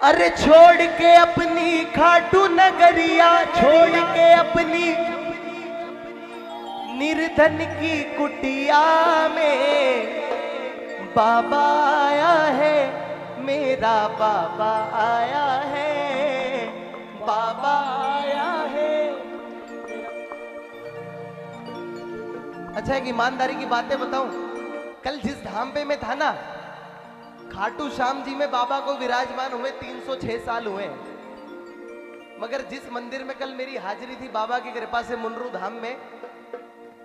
अरे छोड़ के अपनी खाटू नगरिया, छोड़ के अपनी निर्धन की कुटिया में बाबा आया है, मेरा बाबा आया है, बाबा आया है। अच्छा एक ईमानदारी की बातें बताऊं, कल जिस धाम पे मैं था ना, खाटू श्याम जी में बाबा को विराजमान हुए 306 साल हुए हैं। मगर जिस मंदिर में कल मेरी हाजिरी थी बाबा की कृपा से मुनरू धाम में,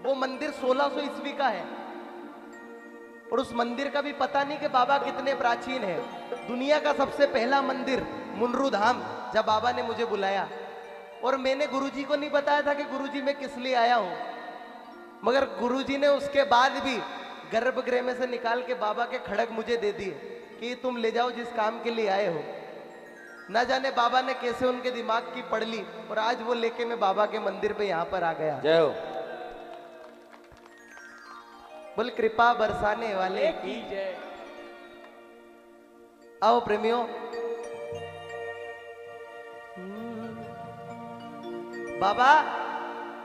वो मंदिर 1600 ईस्वी का है। और उस मंदिर का भी पता नहीं कि बाबा कितने प्राचीन है। दुनिया का सबसे पहला मंदिर मुनरू धाम, जब बाबा ने मुझे बुलाया और मैंने गुरुजी को नहीं बताया था कि गुरुजी मैं किस लिए आया हूं, मगर गुरुजी ने उसके बाद भी गर्भगृह में से निकाल के बाबा के खड़ग मुझे दे दिए कि तुम ले जाओ जिस काम के लिए आए हो। ना जाने बाबा ने कैसे उनके दिमाग की पढ़ ली और आज वो लेके मैं बाबा के मंदिर पे यहाँ पर आ गया। जय हो। बोल कृपा बरसाने वाले की जय। आओ प्रेमियों, बाबा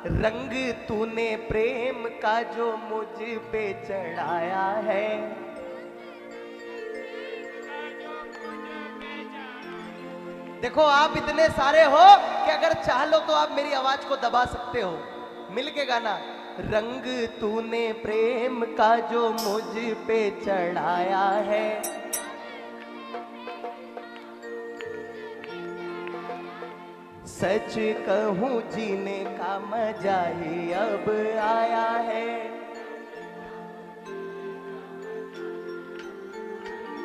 रंग तूने प्रेम का जो मुझ पे चढ़ाया है, देखो आप इतने सारे हो कि अगर चाह लो तो आप मेरी आवाज को दबा सकते हो। मिल के गाना, रंग तूने प्रेम का जो मुझ पे चढ़ाया है, सच कहूं जीने का मजा ही अब आया है।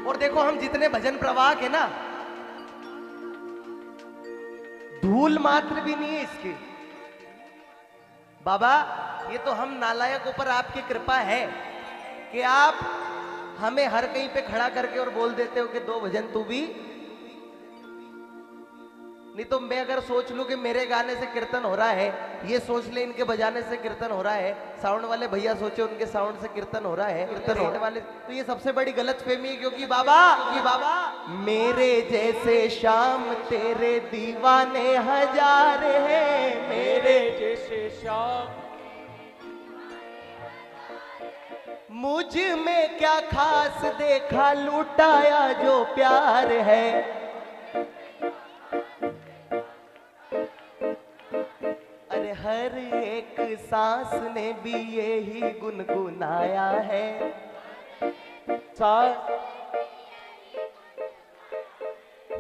और देखो हम जितने भजन प्रवाह के ना, धूल मात्र भी नहीं है इसकी। बाबा ये तो हम नालायकों पर आपकी कृपा है कि आप हमें हर कहीं पे खड़ा करके और बोल देते हो कि दो भजन तू भी। नहीं तो मैं अगर सोच लूं कि मेरे गाने से कीर्तन हो रहा है, ये सोच ले इनके बजाने से कीर्तन हो रहा है, साउंड वाले भैया सोचे उनके साउंड से कीर्तन हो रहा है, कीर्तन होने वाले, तो ये सबसे बड़ी गलतफहमी है। क्योंकि बाबा मेरे जैसे श्याम तेरे दीवाने हजार हैं, मेरे जैसे श्याम मुझ में क्या खास देखा, लुटाया जो प्यार है। अरे हर एक सांस ने भी यही गुनगुनाया है,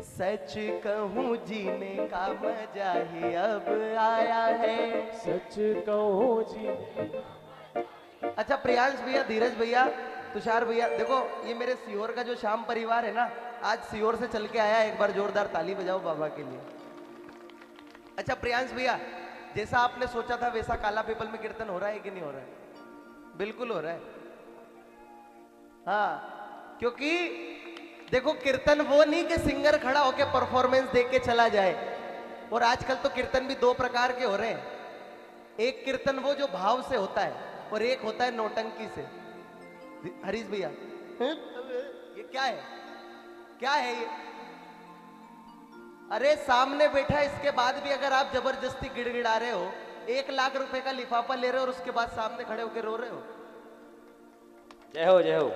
सच कहूं जीने का मजा ही अब आया है, सच कहूं जी। अच्छा प्रियांश भैया, धीरज भैया, तुषार भैया, देखो ये मेरे सीहोर का जो श्याम परिवार है ना, आज सीहोर से चल के आया। एक बार जोरदार ताली बजाओ बाबा के लिए। अच्छा प्रियांश भैया, जैसा आपने सोचा था वैसा काला पीपल में कीर्तन हो रहा है कि नहीं हो रहा है? बिल्कुल हो रहा है। हाँ, क्योंकि देखो कीर्तन वो नहीं कि सिंगर खड़ा होके परफॉर्मेंस दे के चला जाए। और आजकल तो कीर्तन भी दो प्रकार के हो रहे हैं। एक कीर्तन वो जो भाव से होता है और एक होता है नौटंकी से। हरीश भैया ये क्या है, क्या है ये? अरे सामने बैठा, इसके बाद भी अगर आप जबरदस्ती गिड़गिड़ा रहे हो, 1 लाख रुपए का लिफाफा ले रहे हो और उसके बाद सामने खड़े होकर रो रहे हो। जय हो जय हो।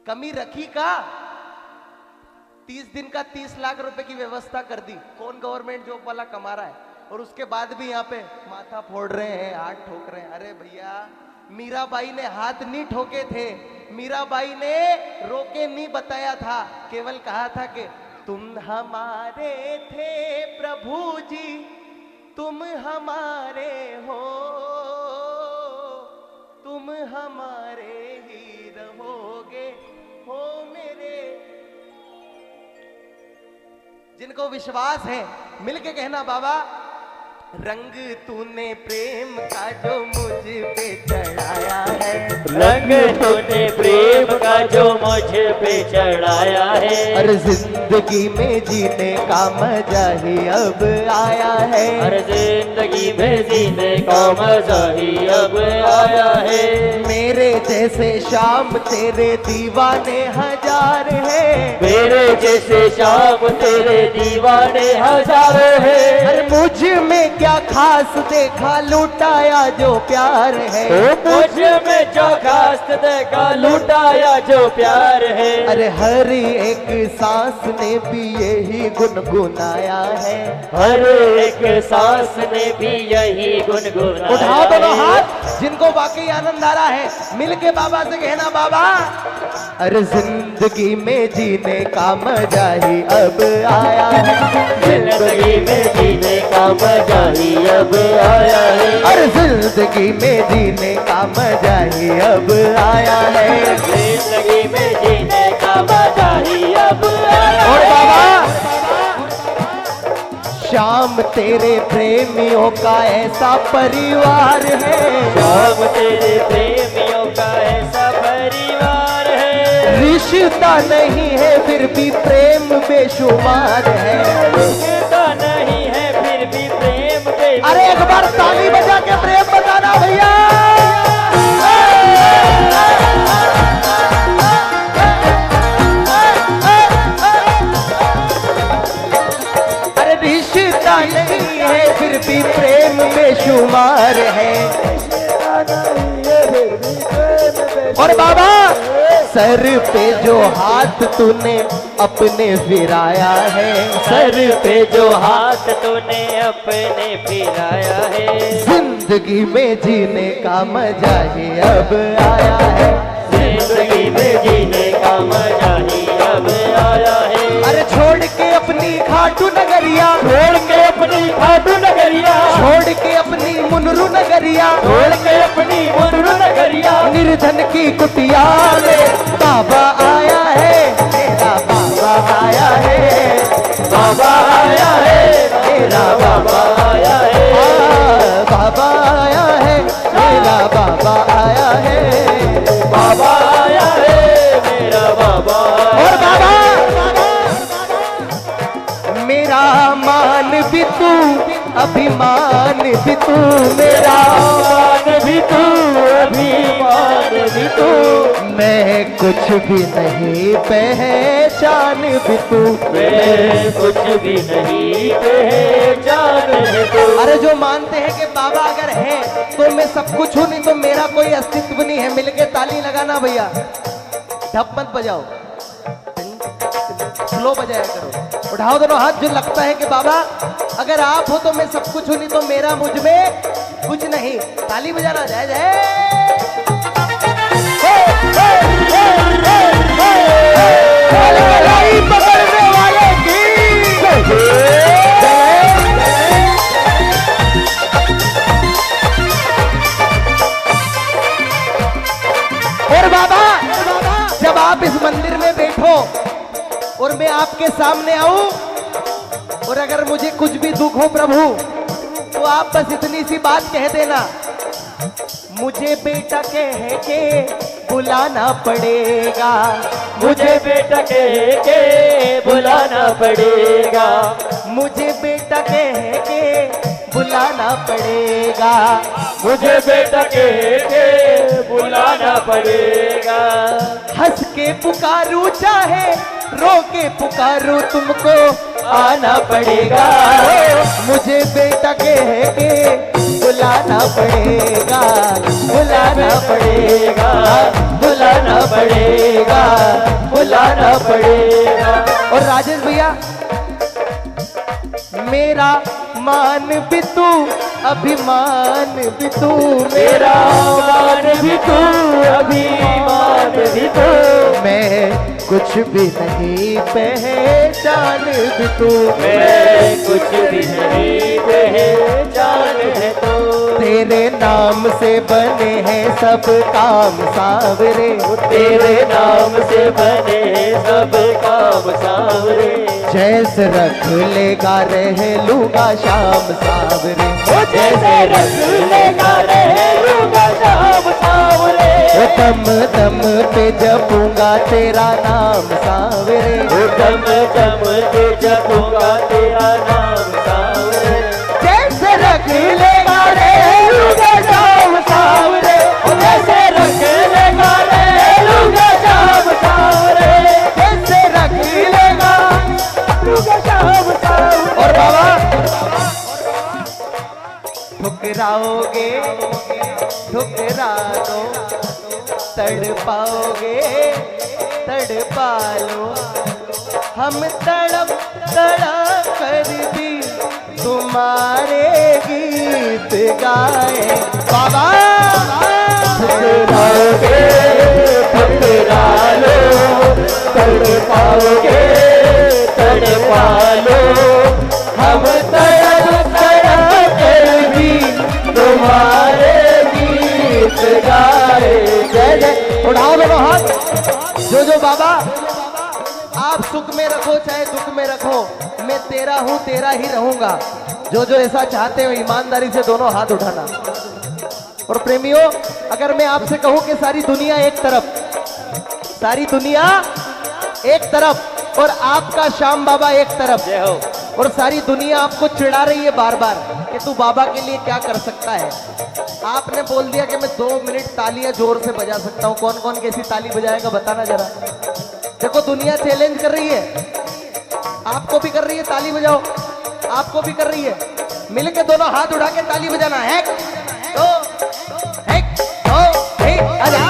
कमी रखी का 30 दिन का 30 लाख रुपए की व्यवस्था कर दी। कौन गवर्नमेंट जॉब वाला कमा रहा है और उसके बाद भी यहाँ पे माथा फोड़ रहे हैं, हाथ ठोक रहे हैं। अरे भैया, मीराबाई ने हाथ नहीं ठोके थे, मीराबाई ने रोके नहीं बताया था, केवल कहा था कि तुम हमारे थे प्रभु जी, तुम हमारे हो, तुम हमारे ही रहोगे, हो मेरे। जिनको विश्वास है मिलके कहना, बाबा रंग तूने प्रेम का जो मुझ पे चढ़ाया है, रंग तूने प्रेम का जो मुझ पे चढ़ाया है। और जिंदगी में जीने का मजा ही अब आया है, हर जिंदगी में जीने का मजा ही अब आया है। मेरे जैसे शाम तेरे दीवाने हजार है, मेरे जैसे शाम तेरे दीवाने हजारों है। अरे मुझ में क्या खास देखा लुटाया जो प्यार है, मुझ में जो खास देखा लुटाया जो प्यार है। अरे हर एक सांस ने भी यही गुनगुनाया है, हर एक सांस ने भी यही गुनगुनाया। उठाओ दोनों हाथ जिनको वाकई आनंद आ रहा है, मिलके बाबा से कहना बाबा, अरे जिंदगी में जीने का मजा ही अब आया है, जिंदगी में जीने का मजा ही अब आया है। अरे जिंदगी में जीने का मजा ही अब आया है, जिंदगी में जीने का मजा ही अब आया और है। बाबा शाम तेरे प्रेमियों का ऐसा परिवार है, शाम तेरे प्रेमियों का ऐसा परिवार है। रिश्ता नहीं है फिर भी प्रेम बेशुमार है। रिश्ता नहीं है फिर भी प्रेम के। अरे एक बार ताली बजा के प्रेम बताना भैया। अरे रिश्ता नहीं है फिर भी प्रेम बेशुमार है, और बाबा सर पे जो हाथ तूने अपने फिराया है, सर पे जो हाथ तूने अपने फिराया है। जिंदगी में जीने का मजा ही अब आया है, जिंदगी में जीने का मजा ही अब आया है। अरे छोड़ के अपनी खाटू नगरिया, छोड़ के अपनी खाटू नगरिया, छोड़ के अपनी मुनरू नगरिया, छोड़ के अपनी मुनरू नगरिया, निर्धन की कुटिया में बाबा आया है, तेरा बाबा आया है, बाबा आया है, तेरा बाबा आया है। बाबा आया है, तेरा बाबा आया है, बाबा आया है, मेरा बाबा। और बाबा मेरा मान भी तू, अभिमान भी तू, मेरा मान भी तू, अभिमान भी तू, मैं कुछ भी नहीं पहचान भी तू, मैं कुछ भी नहीं पहचान है तू। अरे जो मानते हैं कि बाबा अगर है तो मैं सब कुछ हूँ, नहीं तो मेरा कोई अस्तित्व नहीं है। मिलके ताली लगाना भैया, ढप मत बजाओ, स्लो बजाया करो। उठाओ दोनों हाथ जो लगता है कि बाबा अगर आप हो तो मैं सब कुछ हूँ, नहीं तो मेरा मुझ में कुछ नहीं। ताली बजाना जायज है। पकड़ने वाले की और बाबा जब आप इस मंदिर में बैठो और मैं आपके सामने आऊं और अगर मुझे कुछ भी दुख हो प्रभु, तो आप बस इतनी सी बात कह देना, मुझे बेटा कह के बुलाना पड़ेगा, मुझे बेटा कह के बुलाना पड़ेगा, मुझे बेटा कह के बुलाना पड़ेगा, मुझे बेटा कह के बुलाना पड़ेगा। हंस के पुकारूं चाहे रो के पुकारूं तुमको आना पड़ेगा, मुझे बेटा कह के बुलाना पड़ेगा, बुलाना पड़ेगा, बुलाना पड़ेगा, बुलाना पड़ेगा। और राजेश भैया मेरा मान भी तू, अभिमान भी तू, मेरा मान भी तू, अभिमान भी तू, मैं कुछ भी नहीं पहचान भी तू, मैं कुछ भी नहीं पहचान है तू। तेरे नाम से बने हैं सब काम सावरे, तेरे नाम से बने सब काम सावरे, जैसे रख लेगा रहे लूंगा शाम सावरे, ओ जैसे रख लेगा रहे लूंगा शाम सावरे, ओ दम दम पे जपूंगा तेरा नाम सावरे, ओ दम दम पे जपूंगा तेरा नाम सावरे, जैसे रख लेगा रहे लूंगा शाम सावरे, ओ जैसे रख लेगा रहे लूंगा शाम सावरे, जैसे रख लेगा लूंगा शाम सावरे। और बाबा ठुकराओगे ठुकरा दो, तड़पाओगे तड़पा लो, हम तड़प तड़प कर भी तुम्हारे गीत गाए। बाबा ठुकराओगे ठुकरा लो, तड़पाओगे तड़पा लो, हम तड़प तड़प कर भी तुम्हारे गीत गाए। जय जय, उठाओ दोनों हाथ। जो बाबा आप सुख में रखो चाहे दुख में रखो, मैं तेरा हूं तेरा ही रहूंगा। जो ऐसा चाहते हो ईमानदारी से दोनों हाथ उठाना। और प्रेमियों, अगर मैं आपसे कहूं कि सारी दुनिया एक तरफ, सारी दुनिया एक तरफ और आपका श्याम बाबा एक तरफ, जय हो। और सारी दुनिया आपको चिढ़ा रही है बार बार कि तू बाबा के लिए क्या कर सकता है। आपने बोल दिया कि मैं 2 मिनट तालियां जोर से बजा सकता हूं। कौन कौन कैसी ताली बजाएगा बताना जरा। देखो दुनिया चैलेंज कर रही है, आपको भी कर रही है, ताली बजाओ। आपको भी कर रही है, मिलके दोनों हाथ उठा के ताली बजाना है। आजा।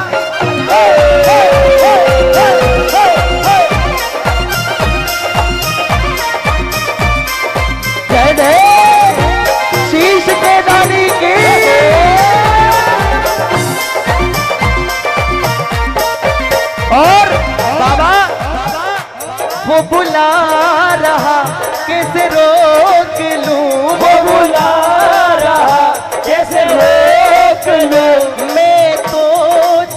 जय जय शीश के दानी की। और बाबा वो बुला रहा कैसे रोक लूं, वो बुला रहा कैसे रोक लूं, मैं तो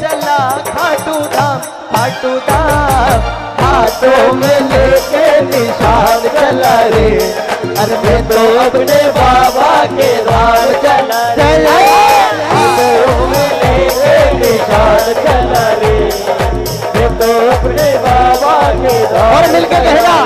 चला खाटू धाम, खाटू धाम हाथों में लेके निशान चला रे। अरे मैं तो अपने बाबा के धाम चला चला, हाथों में लेके निशान चला रे, मैं तो अपने बाबा के धाम। और मिलके कहना,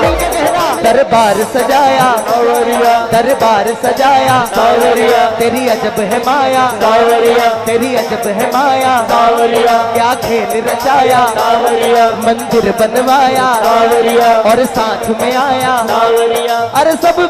दरबार सजाया सावरिया, दरबार सजाया सावरिया, तेरी अजब है माया, सावरिया, तेरी अजब है माया, सावरिया, क्या खेल रचाया, सावरिया, मंदिर बनवाया सावरिया, और साथ में आया। सावरिया, अरे सब